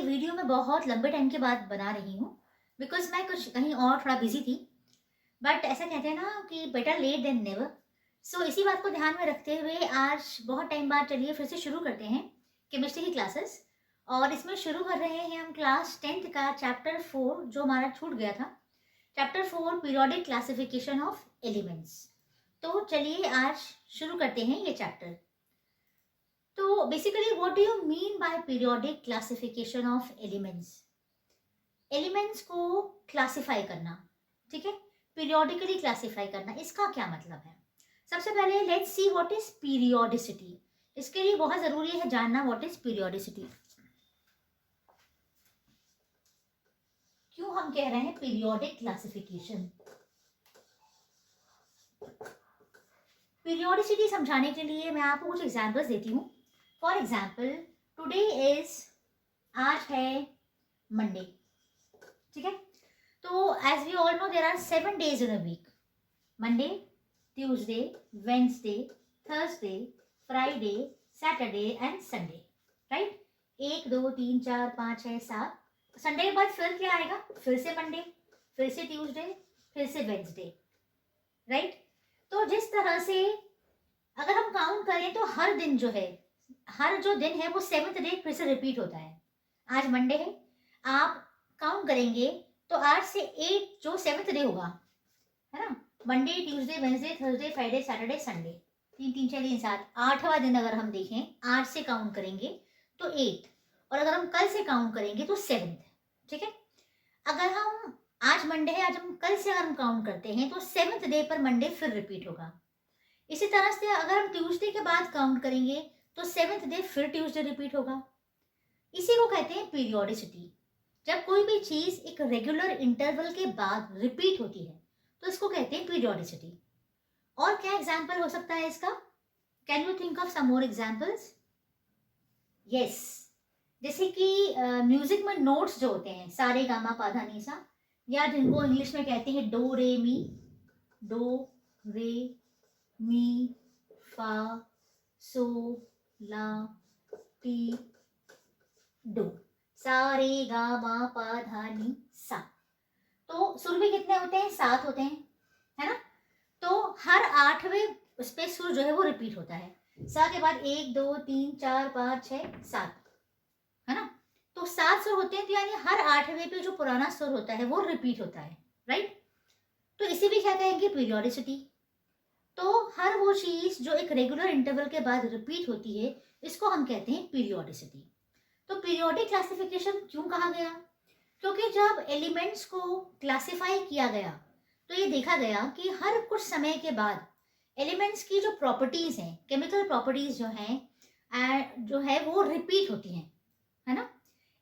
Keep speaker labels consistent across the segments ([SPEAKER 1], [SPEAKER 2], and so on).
[SPEAKER 1] Video मैं बहुत लंबे टाइम के बाद बना रही हूँ बिकॉज मैं कुछ कहीं और थोड़ा बिजी थी। बट ऐसा कहते हैं ना कि बेटर लेट देन नेवर। सो इसी बात को ध्यान में रखते हुए आज बहुत टाइम बाद चलिए फिर से शुरू करते हैं केमिस्ट्री की क्लासेस। और इसमें शुरू कर रहे हैं हम क्लास 10th का चैप्टर 4 जो हमारा छूट गया था। Chapter 4 periodic classification of elements. तो चलिए आज शुरू करते हैं ये चैप्टर। तो basically what do you mean by periodic classification of elements? Elements को क्लासिफाई करना, ठीक है, पीरियोडिकली क्लासिफाई करना, इसका क्या मतलब है? सबसे पहले let's see what is periodicity. इसके लिए बहुत जरूरी है जानना व्हाट इज पीरियोडिसिटी। क्यों हम कह रहे हैं पीरियोडिक क्लासिफिकेशन? पीरियोडिसिटी समझाने के लिए मैं आपको कुछ एग्जांपल्स देती हूँ। फॉर एग्जाम्पल टुडे इज, आज है मंडे, ठीक है। तो as we all know there are 7 days in a week. Monday, Tuesday, Wednesday, Thursday, Friday, Saturday and Sunday, right. 1 2 3 4 5 6 7। Sunday के बाद फिर क्या आएगा? फिर से मंडे, फिर से ट्यूसडे, फिर से वेंसडे, राइट। तो जिस तरह से अगर हम काउंट करें तो हर दिन जो है, हर जो दिन है वो 7th डे फिर से रिपीट होता है। आज मंडे है, आप काउंट करेंगे तो आज से 8 जो 7th डे होगा, है ना। Monday, Tuesday, Wednesday, Thursday, Friday, Saturday, Sunday, 3 3 6 3 7, 8वां दिन अगर हम देखें आज से काउंट करेंगे तो 8, और अगर हम कल से काउंट करेंगे तो 7th, ठीक है। अगर हम आज मंडे है, आज हम कल से अगर हम काउंट करते हैं तो 7th डे पर मंडे फिर रिपीट होगा। इसी तरह से अगर हम ट्यूसडे के बाद काउंट करेंगे तो 7th डे फिर ट्यूसडे रिपीट होगा। इसी को कहते हैं पीरियोडिसिटी। जब कोई भी चीज एक रेगुलर इंटरवल के बाद रिपीट होती है तो इसको कहते हैं पीरियोडिसिटी। और क्या एग्जाम्पल हो सकता है इसका? Can you think of some more examples? Yes, जैसे कि म्यूजिक में नोट्स जो होते हैं, सारे गामा पाधा नी सा, या जिनको इंग्लिश में कहते हैं डो रे मी, डो रे मी, फा, सो, ला, टी, डो, सा रे गा मा पा धा नी सा। तो सुर भी कितने होते हैं? 7 होते हैं, है ना। तो हर 8वें उस पे सुर जो है वो रिपीट होता है। सा के बाद 1 2 3 4 5 6 7, है ना। तो 7 सुर होते हैं, तो यानी हर 8वें पे जो पुराना सुर होता है वो रिपीट होता है, राइट। तो इसे भी क्या कहेंगे? पीरियोडिसिटी। तो हर वो चीज जो एक रेगुलर इंटरवल के बाद रिपीट होती है इसको हम कहते हैं पीरियोडिसिटी। तो पीरियोडिक क्लासिफिकेशन क्यों कहा गया? क्योंकि जब एलिमेंट्स को क्लासिफाई किया गया तो ये देखा गया कि हर कुछ समय के बाद एलिमेंट्स की जो प्रॉपर्टीज हैं, केमिकल प्रॉपर्टीज जो है वो रिपीट होती हैं, है ना।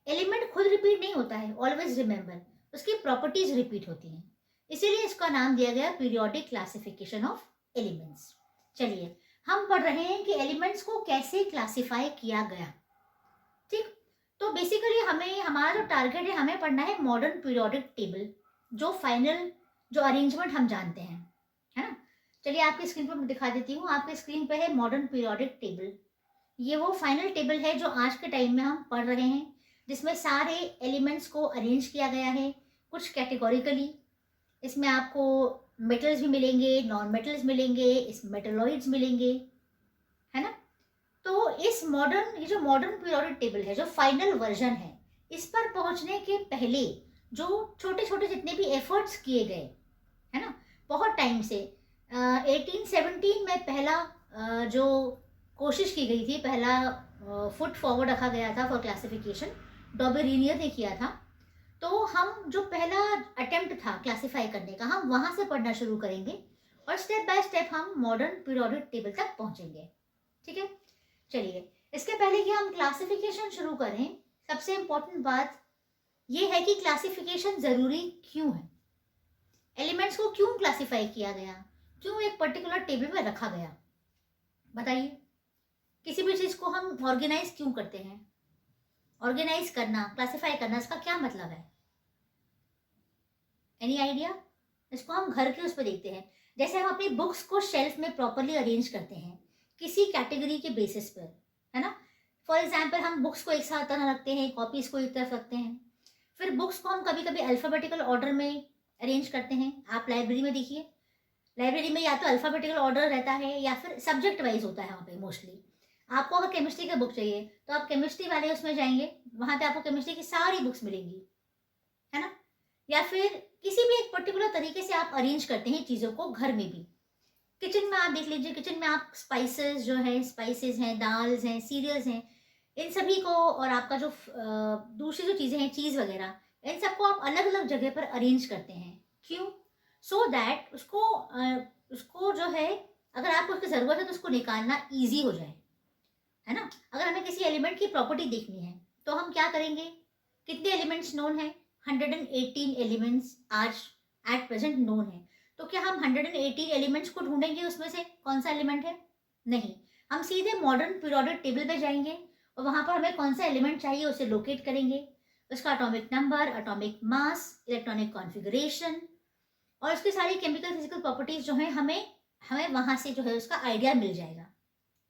[SPEAKER 1] एलिमेंट खुद रिपीट नहीं होता है, ऑलवेज रिमेंबर, उसकी प्रॉपर्टीज रिपीट होती हैं। इसीलिए इसका नाम दिया गया पीरियोडिक क्लासिफिकेशन ऑफ एलिमेंट्स। चलिए हम पढ़ रहे हैं कि एलिमेंट्स को कैसे क्लासिफाई किया गया, ठीक। तो बेसिकली हमें, हमारा जो टारगेट है, हमें पढ़ना है मॉडर्न पीरियोडिक टेबल, जो फाइनल जो अरेंजमेंट हम जानते हैं, है ना। चलिए आपकी स्क्रीन पर दिखा देती हूँ। आपके स्क्रीन पे है मॉडर्न पीरियोडिक टेबल। ये वो फाइनल टेबल है जो आज के टाइम में हम पढ़ रहे हैं, जिसमें सारे एलिमेंट्स को अरेंज किया गया है कुछ कैटेगोरिकली। इसमें आपको मेटल्स भी मिलेंगे, नॉन मेटल्स मिलेंगे, इस मेटलॉइड्स मिलेंगे, है ना। तो इस मॉडर्न, ये जो मॉडर्न पीरियोडिक टेबल है, जो फाइनल वर्जन है, इस पर पहुंचने के पहले जो छोटे छोटे जितने भी एफर्ट्स किए गए, है ना, बहुत टाइम से 1817 में पहला जो कोशिश की गई थी, पहला फुट फॉरवर्ड रखा गया था फॉर क्लासिफिकेशन, डॉबेरिनियर ने किया था। तो हम जो पहला अटेम्प्ट था क्लासिफाई करने का, हम वहां से पढ़ना शुरू करेंगे और स्टेप बाय स्टेप हम मॉडर्न पीरियोडिक टेबल तक पहुंचेंगे, ठीक है। चलिए इसके पहले कि हम क्लासिफिकेशन शुरू करें, सबसे इंपॉर्टेंट बात यह है कि क्लासिफिकेशन जरूरी क्यों है, एलिमेंट्स को क्यों क्लासिफाई किया गया, क्यों एक पर्टिकुलर टेबल में रखा गया। बताइए, किसी भी चीज को हम ऑर्गेनाइज क्यों करते हैं? ऑर्गेनाइज करना, क्लासिफाई करना, इसका क्या मतलब है? Any idea? इसको हम घर के उस पर देखते हैं, जैसे हम अपनी बुक्स को शेल्फ में प्रॉपरली अरेंज करते हैं किसी कैटेगरी के बेसिस पर, है ना। फॉर एग्जाम्पल हम बुक्स को एक साथ तरह रखते हैं, कॉपीज़ को एक तरफ रखते हैं। फिर बुक्स को हम कभी कभी अल्फ़ाबेटिकल ऑर्डर में अरेंज करते हैं। आप लाइब्रेरी में देखिए, लाइब्रेरी में या तो अल्फ़ाबेटिकल ऑर्डर रहता है या फिर सब्जेक्ट वाइज होता है वहाँ पे मोस्टली। आपको अगर केमिस्ट्री की बुक चाहिए तो आप केमिस्ट्री वाले उसमें जाएंगे, वहाँ पे आपको केमिस्ट्री की सारी बुक्स मिलेंगी, है ना। या फिर किसी भी एक पर्टिकुलर तरीके से आप अरेंज करते हैं चीज़ों को घर में भी। किचन में आप देख लीजिए, किचन में आप स्पाइसेस जो है, स्पाइसेस हैं, दाल्स हैं, सीरियल्स हैं, इन सभी को, और आपका जो दूसरी जो चीज़ें हैं, चीज़ वगैरह, इन सबको आप अलग अलग जगह पर अरेंज करते हैं। क्यों? सो दैट उसको जो है, अगर आपको उसकी ज़रूरत है तो उसको निकालना ईजी हो जाए, है ना। अगर हमें किसी एलिमेंट की प्रॉपर्टी देखनी है तो हम क्या करेंगे? कितने एलिमेंट्स नोन है? 118 एलिमेंट्स आज एट प्रेजेंट नोन है। तो क्या हम 118 एलिमेंट्स को ढूंढेंगे उसमें से कौन सा एलिमेंट है? नहीं, हम सीधे मॉडर्न पीरियोडिक टेबल पे जाएंगे और वहां पर हमें कौन सा एलिमेंट चाहिए उसे लोकेट करेंगे, उसका atomic number, atomic mass, electronic configuration और उसकी सारी केमिकल फिजिकल प्रॉपर्टीज जो है, हमें हमें वहां से जो है उसका आइडिया मिल जाएगा।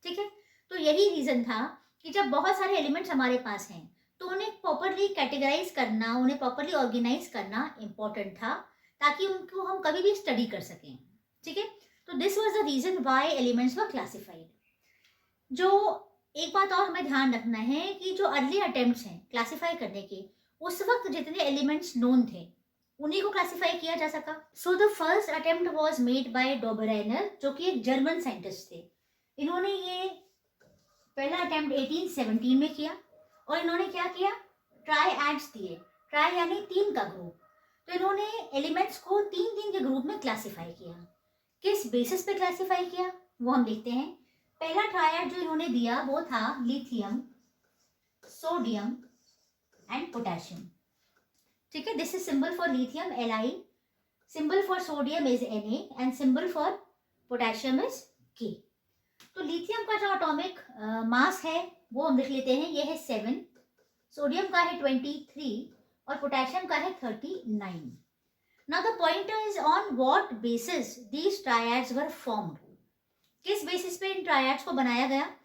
[SPEAKER 1] ठीक है। तो यही रीजन था कि जब बहुत सारे एलिमेंट्स हमारे पास हैं तो उन्हें प्रॉपरली कैटेगराइज करना, उन्हें प्रॉपरली ऑर्गेनाइज करना इंपॉर्टेंट था, ताकि उनको हम कभी भी स्टडी कर सकें। ठीक है। तो this was the reason why elements were classified. जो एक बात और हमें ध्यान रखना है कि जो अर्ली अटेम्प्ट्स हैं क्लासिफाई करने के, उस वक्त जितने एलिमेंट्स नोन थे उन्हीं को क्लासिफाई किया जा सका। So the first attempt was made by Dobereiner, जो कि एक जर्मन साइंटिस्ट थे। इन्होंने ये पहला अटेम्प्ट 1817 में किया और इन्होंने क्या किया? ट्राई दिए। ट्राई यानी 3 का ग्रुप। तो इन्होंने एलिमेंट्स को 3-3 के ग्रुप में क्लासिफाई किया। किस बेसिस पे क्लासिफाई किया वो हम देखते हैं। पहला ट्रायड जो इन्होंने दिया वो था लिथियम, सोडियम एंड पोटेशियम। ठीक है। This is symbol for lithium Li, symbol for sodium is Na and symbol for potassium is K। तो लिथियम का जो एटॉमिक मास है वो हम लिख लेते हैं, ये है 7, सोडियम का है 23 और पोटेशियम का है 39। Now the point is on what basis these triads were formed. किस बेसिस पे इन ट्रायड्स को बनाया गया?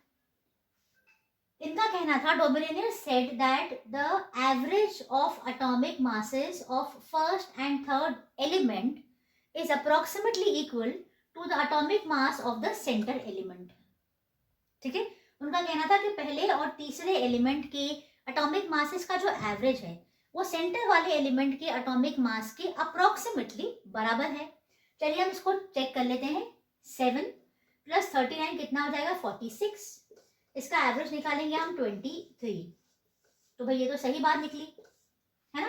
[SPEAKER 1] इनका कहना था, Dobereiner said that the average of atomic masses of first and third element is approximately equal to the atomic mass of the center element. ठीक है। उनका कहना था कि पहले और तीसरे एलिमेंट के एटॉमिक मासेस का जो एवरेज है वो सेंटर वाले एलिमेंट के एटॉमिक मास के अप्रोक्सीमेटली बराबर है। चलिए हम इसको चेक कर लेते हैं। 7 + 39 कितना हो जाएगा? 46। इसका एवरेज निकालेंगे हम 23। तो भाई ये तो सही बात निकली, है ना।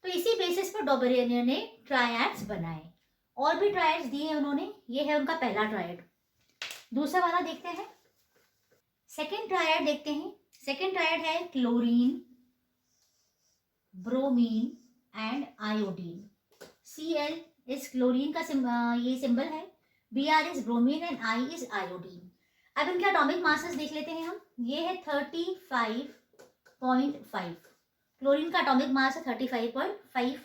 [SPEAKER 1] तो इसी बेसिस पर डोबरेनियर ने ट्रायड्स बनाए। और भी ट्रायड्स दिए हैं उन्होंने। ये है उनका पहला ट्रायड। दूसरा वाला देखते हैं। सेकेंड ट्रायड देखते हैं। सेकेंड ट्रायड है chlorine, bromine and iodine. Cl is chlorine का ये सिंबल है, Br is bromine and I is iodine. अब इनके एटॉमिक मासेस देख लेते हैं हम। ये है 35.5। क्लोरीन का एटॉमिक मास है 35.5,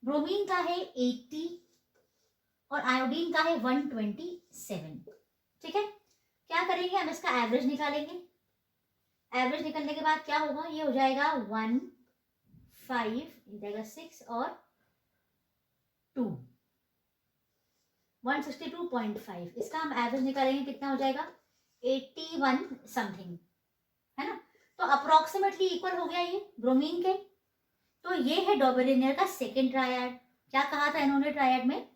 [SPEAKER 1] ब्रोमीन का है 80 और आयोडीन का है 127। ठीक है। क्या करेंगे? हम इसका एवरेज निकालेंगे। एवरेज निकलने के बाद क्या होगा? ये हो जाएगा 1, 5, हो जाएगा 6 और 2, 162.5। इसका हम एवरेज निकालेंगे, कितना हो जाएगा? 81 समथिंग, है ना। तो अप्रोक्सीमेटली इक्वल हो गया ये ब्रोमीन के। तो ये है डोबरेनियर का सेकेंड ट्रायड। क्या कहा था इन्होंने ट्रायड में?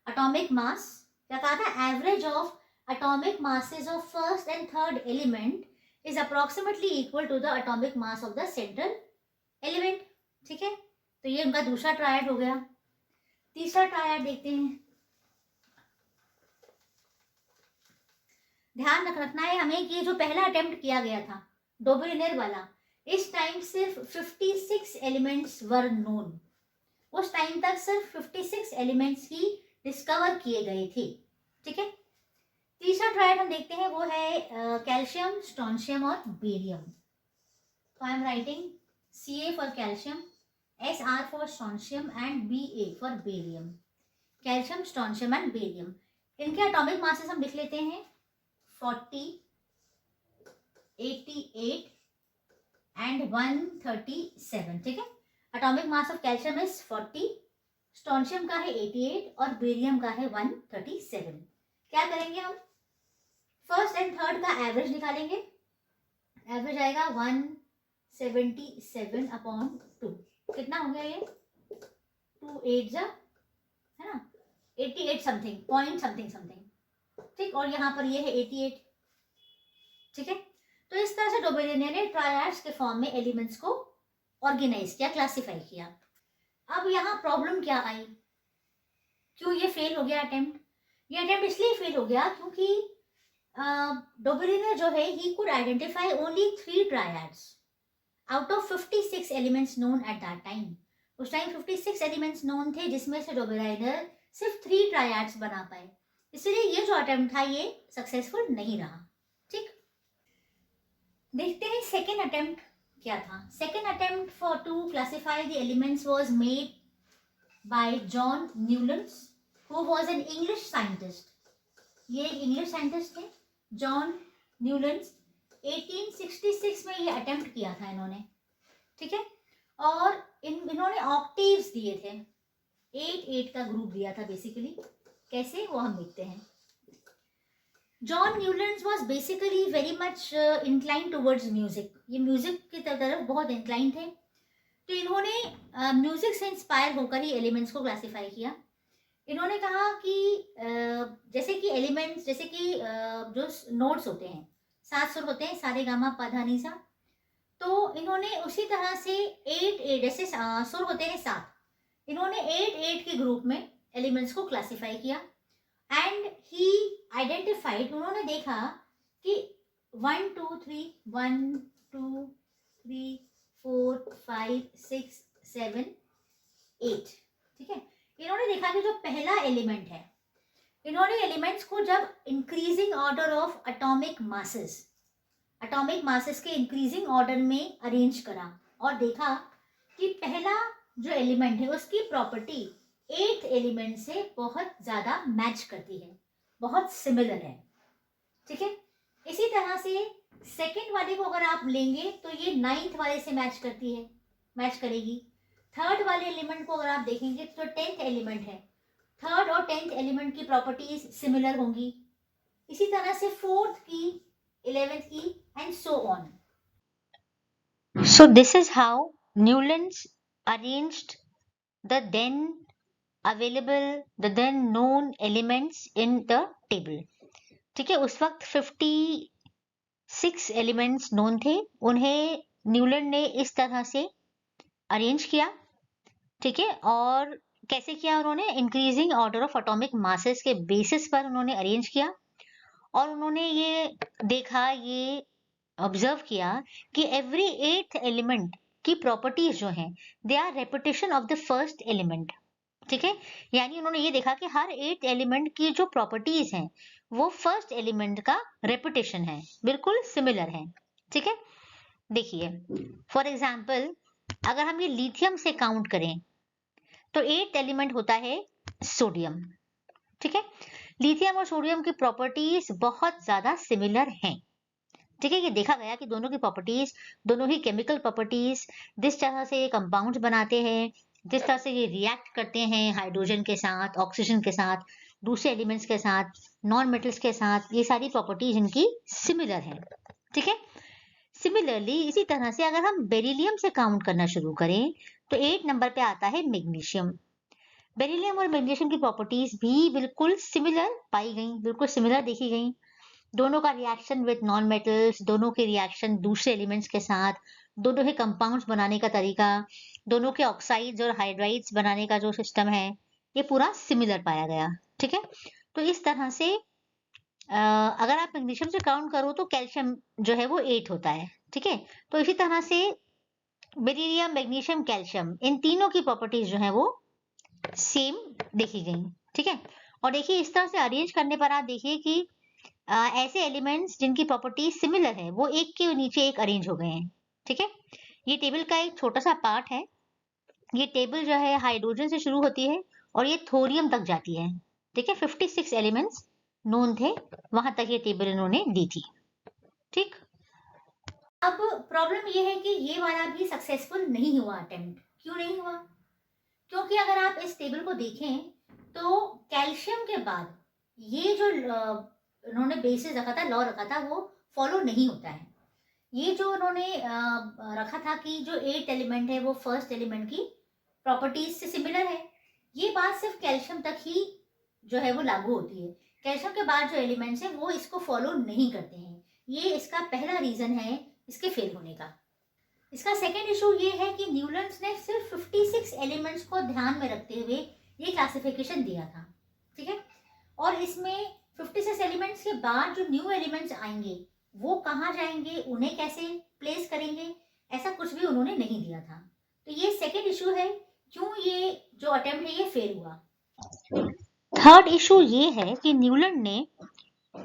[SPEAKER 1] Atomic mass. क्या कहा था? Average of atomic masses of first and third element is approximately equal to the atomic mass of the central element। ठीक है। तो ये उनका दूसरा ट्रायड हो गया। तीसरा ट्रायड देखते हैं। ध्यान रखना है हमें कि जो पहला अटेम्प्ट किया गया था डोबरेनियर वाला, इस टाइम सिर्फ 56 एलिमेंट्स वर नोन। उस टाइम तक सिर्फ 56 एलिमेंट्स ही डिस्कवर किए गए थे। ठीक है। तीसरा ट्रायड हम देखते हैं, वो है कैल्शियम, स्ट्रोंशियम और बेरियम। तो I am writing Ca for calcium, Sr for strontium and Ba for barium. Calcium, strontium and barium. इनके एटॉमिक मासेस हम लिख लेते हैं 40, 88 एंड 137, ठीक है। Atomic mass of calcium is 40, strontium का है 88 और बेरियम का है 137। क्या करेंगे हम, फर्स्ट एंड थर्ड का एवरेज निकालेंगे। एवरेज आएगा 177/2, कितना हो गया ये, 2 8 जा, है ना, 88 समथिंग, पॉइंट समथिंग समथिंग, ठीक। और यहाँ पर ये है 88, ठीक है। तो इस तरह से डोबेलिनियर ने ट्रायड्स के फॉर्म में एलिमेंट्स को ऑर्गेनाइज किया, क्लासिफाई किया। अब यहाँ प्रॉब्लम क्या आई, क्यों ये फेल हो गया अटेम्प्ट? ये अटेम्प्ट इसलिए फेल हो गया क्योंकि डोबेलिनियर जो है he could identify only 3 triads out of 56 elements known at that time. उस टाइम 56 एलिमेंट्स नोन थे, जिसमें से डोबेलिनियर सिर्फ 3 ट्रायड्स बना पाए, इसलिए ये जो अटेम्प्ट था ये सक्सेसफुल नहीं रहा, ठीक। देखते हैं सेकेंड अटेम्प्ट क्या था। Second attempt for to classify the elements was made by John Newlands, who was an English scientist. ये एक इंग्लिश साइंटिस्ट थे, जॉन न्यूलैंड्स। 1866 में ये अटेम्प्ट किया था इन्होंने, ठीक है। और इन्होंने ऑक्टेव्स दिए थे, 8 का ग्रुप दिया था बेसिकली। कैसे, वो हम देखते हैं। John Newlands was basically very much incline towards music, ये म्यूजिक की तरफ बहुत इंक्लाइन थे। तो इन्होंने म्यूजिक से इंस्पायर होकर ही एलिमेंट्स को क्लासिफाई किया। इन्होंने कहा कि जैसे कि एलिमेंट्स, जैसे कि जो नोट्स होते हैं, 7 सुर होते हैं, सारे गामा पधा नी सा, तो इन्होंने उसी तरह से 8 जैसे सुर होते हैं 7, इन्होंने 8 के ग्रुप में एलिमेंट्स को क्लासिफाई किया। एंड ही आइडेंटिफाइड, उन्होंने देखा कि 1 2 3 1 2 3 4 5 6 7 8, ठीक है। इन्होंने देखा कि जो पहला एलिमेंट है, इन्होंने एलिमेंट्स को जब increasing order of atomic masses के इंक्रीजिंग ऑर्डर में अरेंज करा और देखा कि पहला जो एलिमेंट है उसकी प्रॉपर्टी 8th एलिमेंट से बहुत ज्यादा मैच करती है, बहुत सिमिलर है, ठीक है। इसी तरह से सेकेंड वाले को अगर आप लेंगे तो ये 9th वाले से मैच करेगी। थर्ड वाले एलिमेंट को अगर आप देखेंगे तो 10th एलिमेंट है, थर्ड और 10th एलिमेंट की प्रॉपर्टीज सिमिलर होंगी। इसी तरह से 4th की, 11th की, and so on. So this is how Newlands arranged the then known elements in the table, ठीक है। उस वक्त 56 एलिमेंट्स नोन थे, उन्हें न्यूलैंड ने इस तरह से अरेंज किया, ठीक है। और कैसे किया उन्होंने, increasing order of atomic masses के बेसिस पर उन्होंने अरेंज किया। और उन्होंने ये देखा, ये ऑब्जर्व किया कि एवरी 8th एलिमेंट की प्रॉपर्टीज जो हैं, they are repetition of the first element, ठीक है। यानी उन्होंने ये देखा कि हर 8th एलिमेंट की जो प्रॉपर्टीज हैं वो फर्स्ट एलिमेंट का रेपिटेशन है, बिल्कुल सिमिलर है, ठीक है। देखिए फॉर एग्जांपल, अगर हम ये लिथियम से काउंट करें तो 8th एलिमेंट होता है सोडियम, ठीक है। लिथियम और सोडियम की प्रॉपर्टीज बहुत ज्यादा सिमिलर हैं, ठीक है। ये देखा गया कि दोनों की प्रॉपर्टीज, दोनों ही केमिकल प्रॉपर्टीज, जिस तरह से ये कंपाउंड्स बनाते हैं, जिस तरह से ये रिएक्ट करते हैं हाइड्रोजन के साथ, ऑक्सीजन के साथ, दूसरे एलिमेंट्स के साथ, नॉन मेटल्स के साथ, ये सारी प्रॉपर्टीज इनकी सिमिलर हैं, ठीक है। सिमिलरली इसी तरह से अगर हम बेरिलियम से काउंट करना शुरू करें तो 8 नंबर पे आता है मैग्नीशियम। बेरिलियम और मैग्नीशियम की प्रॉपर्टीज भी बिल्कुल सिमिलर पाई गई, बिल्कुल सिमिलर देखी गई। दोनों का रिएक्शन विद नॉन मेटल्स, दोनों के रिएक्शन दूसरे एलिमेंट्स के साथ, दोनों के कंपाउंड्स बनाने का तरीका, दोनों के ऑक्साइड्स और हाइड्राइड्स बनाने का जो सिस्टम है, ये पूरा सिमिलर पाया गया, ठीक है। तो इस तरह से अगर आप मैग्नीशियम से काउंट करो तो कैल्शियम जो है वो 8 होता है, ठीक है। तो इसी तरह से बेरिलियम, मैग्नीशियम, कैल्शियम, इन तीनों की प्रॉपर्टीज जो है वो सेम देखी गई, ठीक है। और देखिए इस तरह से अरेंज करने पर आप देखिए कि ऐसे एलिमेंट्स जिनकी प्रॉपर्टी सिमिलर है वो एक के नीचे एक अरेंज हो गए हैं, ठीक है। ये टेबल का एक छोटा सा पार्ट है। ये टेबल जो है हाइड्रोजन से शुरू होती है और ये थोरियम तक जाती है, ठीक है। 56 एलिमेंट्स नोन थे, वहां तक ये टेबल इन्होंने दी थी, ठीक। अब प्रॉब्लम ये है कि ये वाला भी सक्सेसफुल नहीं हुआ अटेम्प्ट। क्यों नहीं हुआ? क्योंकि अगर आप इस टेबल को देखें तो कैल्शियम के बाद ये जो उन्होंने बेसिस रखा था, लॉ रखा था, वो फॉलो नहीं होता है। ये जो उन्होंने रखा था कि जो 8 एलिमेंट है वो फर्स्ट एलिमेंट की प्रॉपर्टीज से सिमिलर है, ये बात सिर्फ कैल्शियम तक ही जो है वो लागू होती है। कैल्शियम के बाद जो एलिमेंट्स हैं वो इसको फॉलो नहीं करते हैं। ये इसका पहला रीजन है इसके फेल होने का। इसका सेकेंड इशू ये है कि न्यूलैंड्स ने सिर्फ 56 एलिमेंट्स को ध्यान में रखते हुए ये क्लासिफिकेशन दिया था, ठीक है। और इसमें 56 एलिमेंट्स के बाद जो न्यू एलिमेंट्स आएंगे वो कहाँ जाएंगे, उन्हें कैसे प्लेस करेंगे, ऐसा कुछ भी उन्होंने नहीं दिया था। तो ये सेकेंड इशू है क्यों ये जो अटेम्प्ट है ये फेल हुआ। थर्ड इशू ये है कि न्यूलैंड ने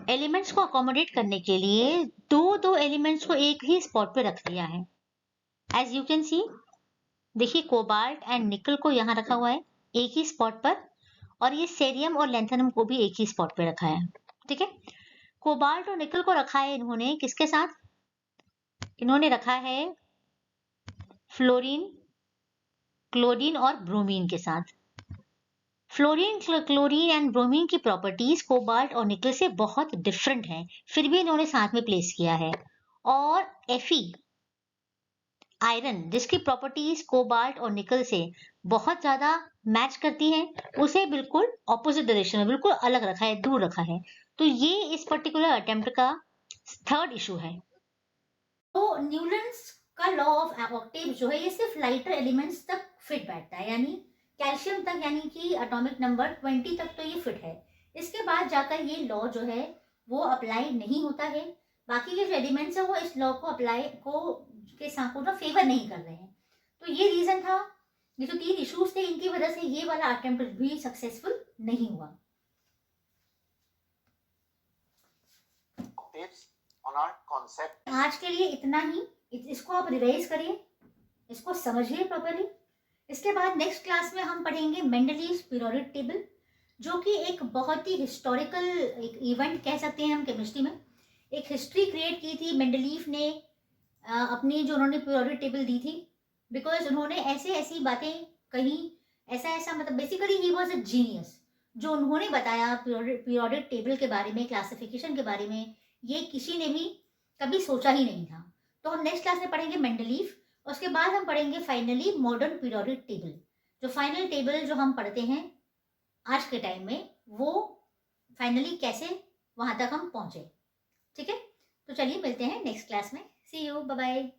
[SPEAKER 1] एलिमेंट्स को अकोमोडेट करने के लिए दो एलिमेंट्स को एक ही स्पॉट पे रख दिया है। एज यू कैन सी, देखिए कोबाल्ट एंड निकल को यहाँ रखा हुआ है एक ही स्पॉट पर, और ये सेरियम और लैंथेनम को भी एक ही स्पॉट पे रखा है, ठीक है। कोबाल्ट और निकल को रखा है इन्होंने किसके साथ? इन्होंने रखा है फ्लोरीन, क्लोरीन और ब्रोमीन के साथ। फ्लोरीन, क्लोरीन एंड ब्रोमीन की प्रॉपर्टीज कोबाल्ट और निकल से बहुत डिफरेंट हैं, फिर भी इन्होंने साथ में प्लेस किया है। और Fe, आयरन, जिसकी प्रॉपर्टीज कोबाल्ट और निकल से बहुत ज्यादा मैच करती हैं, उसे बिल्कुल ऑपोजिट डायरेक्शन में, बिल्कुल अलग रखा है, दूर रखा है। तो ये इस पर्टिकुलर अटेम्प्ट का थर्ड इशू है। तो न्यूलैंड्स का लॉ ऑफ ऑक्टेव जो है ये सिर्फ लाइटर एलिमेंट्स तक फिट बैठता है, यानी कैल्शियम तक, यानी कि एटॉमिक नंबर 20 तक तो ये फिट है। इसके बाद जाकर ये लॉ जो है वो अप्लाई नहीं होता है। बाकी के जो एलिमेंट्स है वो इस लॉ को अप्लाई के साथ ना फेवर नहीं कर रहे हैं। तो ये रीजन था, ये जो 3 इश्यूज थे इनकी वजह से ये वाला अटेम्प्ट भी सक्सेसफुल नहीं हुआ।
[SPEAKER 2] On our concept.
[SPEAKER 1] आज के लिए इतना ही, इसको आप रिवाइज करिए, इसको समझिए प्रॉपर्ली। इसके बाद नेक्स्ट क्लास में हम पढ़ेंगे मेंडलीव्स पीरियोडिक टेबल, जो कि एक बहुत ही हिस्टोरिकल एक इवेंट कह सकते हैं हम केमिस्ट्री में। एक हिस्ट्री क्रिएट की थी मेंडलीव ने अपनी जो उन्होंने पीरियोडिक टेबल दी थी, बिकॉज उन्होंने ऐसे ऐसी बातें कही, ऐसा मतलब basically he was a genius. जो उन्होंने बताया पीरियोडिक टेबल के बारे में, क्लासिफिकेशन के बारे में, ये किसी ने भी कभी सोचा ही नहीं था। तो हम नेक्स्ट क्लास में पढ़ेंगे मेंडलीव, उसके बाद हम पढ़ेंगे फाइनली मॉडर्न पीरियोडिक टेबल। जो फाइनल टेबल जो हम पढ़ते हैं आज के टाइम में, वो फाइनली कैसे वहां तक हम पहुंचे, ठीक है। तो चलिए मिलते हैं नेक्स्ट क्लास में। सी यू, बाय बाय।